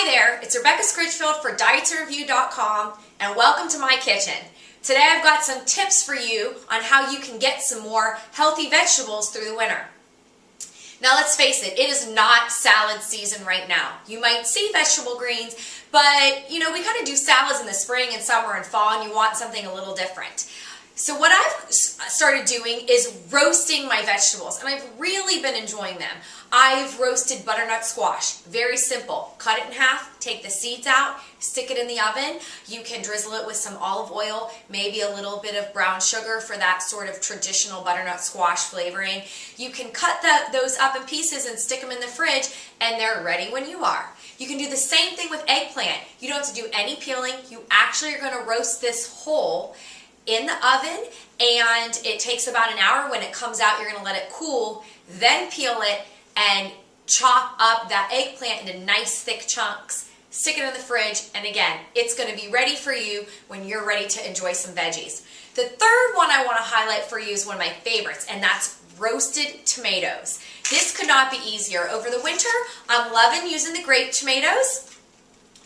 there, it's Rebecca Scritchfield for DietsAndReview.com and welcome to my kitchen. Today I've got some tips for you on how you can get some more healthy vegetables through the winter. Now let's face it is not salad season right now. You might see vegetable greens, but we kind of do salads in the spring and summer and fall, and you want something a little different. So what I've started doing is roasting my vegetables, and I've really been enjoying them. I've roasted butternut squash. Very simple. Cut it in half, take the seeds out, stick it in the oven. You can drizzle it with some olive oil, maybe a little bit of brown sugar for that sort of traditional butternut squash flavoring. You can cut those up in pieces and stick them in the fridge, and they're ready when you are. You can do the same thing with eggplant. You don't have to do any peeling. You actually are going to roast this whole in the oven, and it takes about an hour. When it comes out, you're going to let it cool, then peel it and chop up that eggplant into nice thick chunks, stick it in the fridge, and again, it's going to be ready for you when you're ready to enjoy some veggies. The third one I want to highlight for you is one of my favorites, and that's roasted tomatoes. This could not be easier. Over the winter, I'm loving using the grape tomatoes.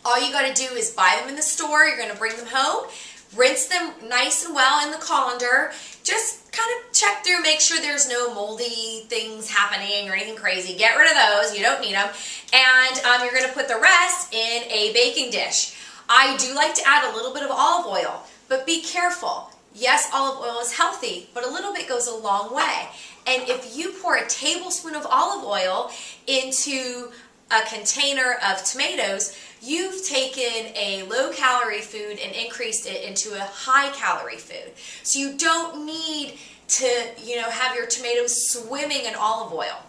All you got to do is buy them in the store. You're going to bring them home. Rinse them nice and well in the colander. Just kind of check through, make sure there's no moldy things happening or anything crazy. Get rid of those, you don't need them. And you're going to put the rest in a baking dish. I do like to add a little bit of olive oil, but be careful. Yes, olive oil is healthy, but a little bit goes a long way. And if you pour a tablespoon of olive oil into a container of tomatoes, you've taken a low-calorie food and increased it into a high-calorie food. So you don't need to, have your tomatoes swimming in olive oil.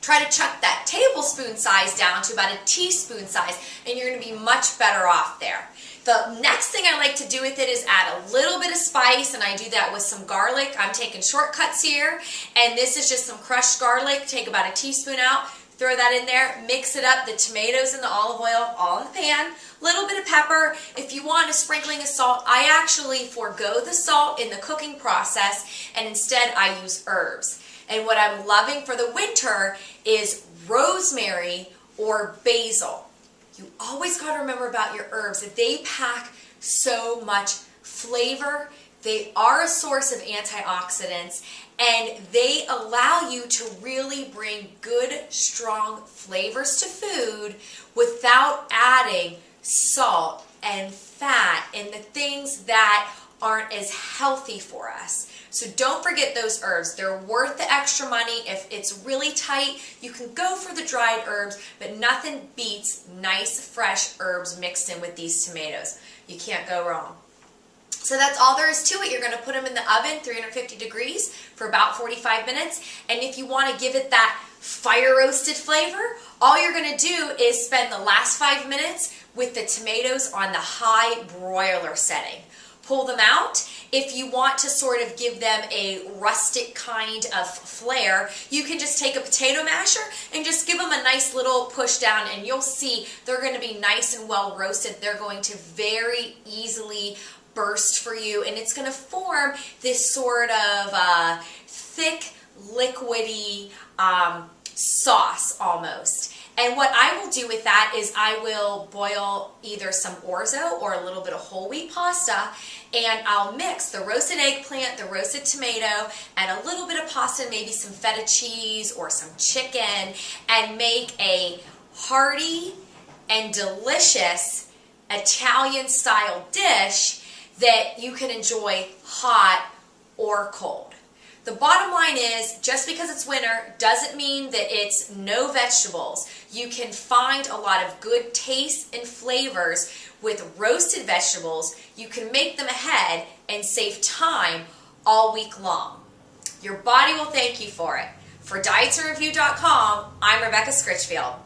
Try to chuck that tablespoon size down to about a teaspoon size, and you're going to be much better off there. The next thing I like to do with it is add a little bit of spice, and I do that with some garlic. I'm taking shortcuts here, and this is just some crushed garlic. Take about a teaspoon out. Throw that in there, mix it up, the tomatoes and the olive oil all in the pan, a little bit of pepper. If you want a sprinkling of salt, I actually forego the salt in the cooking process, and instead I use herbs. And what I'm loving for the winter is rosemary or basil. You always got to remember about your herbs, that they pack so much flavor. They are a source of antioxidants, and they allow you to really bring good, strong flavors to food without adding salt and fat and the things that aren't as healthy for us. So don't forget those herbs. They're worth the extra money. If it's really tight, you can go for the dried herbs, but nothing beats nice, fresh herbs mixed in with these tomatoes. You can't go wrong. So that's all there is to it. You're going to put them in the oven, 350 degrees, for about 45 minutes. And if you want to give it that fire roasted flavor, all you're going to do is spend the last 5 minutes with the tomatoes on the high broiler setting. Pull them out. If you want to sort of give them a rustic kind of flair, you can just take a potato masher and just give them a nice little push down, and you'll see they're going to be nice and well roasted. They're going to very easily burst for you, and it's going to form this sort of thick, liquidy sauce almost. And what I will do with that is I will boil either some orzo or a little bit of whole wheat pasta, and I'll mix the roasted eggplant, the roasted tomato, and a little bit of pasta, maybe some feta cheese or some chicken, and make a hearty and delicious Italian-style dish that you can enjoy hot or cold. The bottom line is, just because it's winter doesn't mean that it's no vegetables. You can find a lot of good taste and flavors with roasted vegetables. You can make them ahead and save time all week long. Your body will thank you for it. For DietsAndReview.com, I'm Rebecca Scritchfield.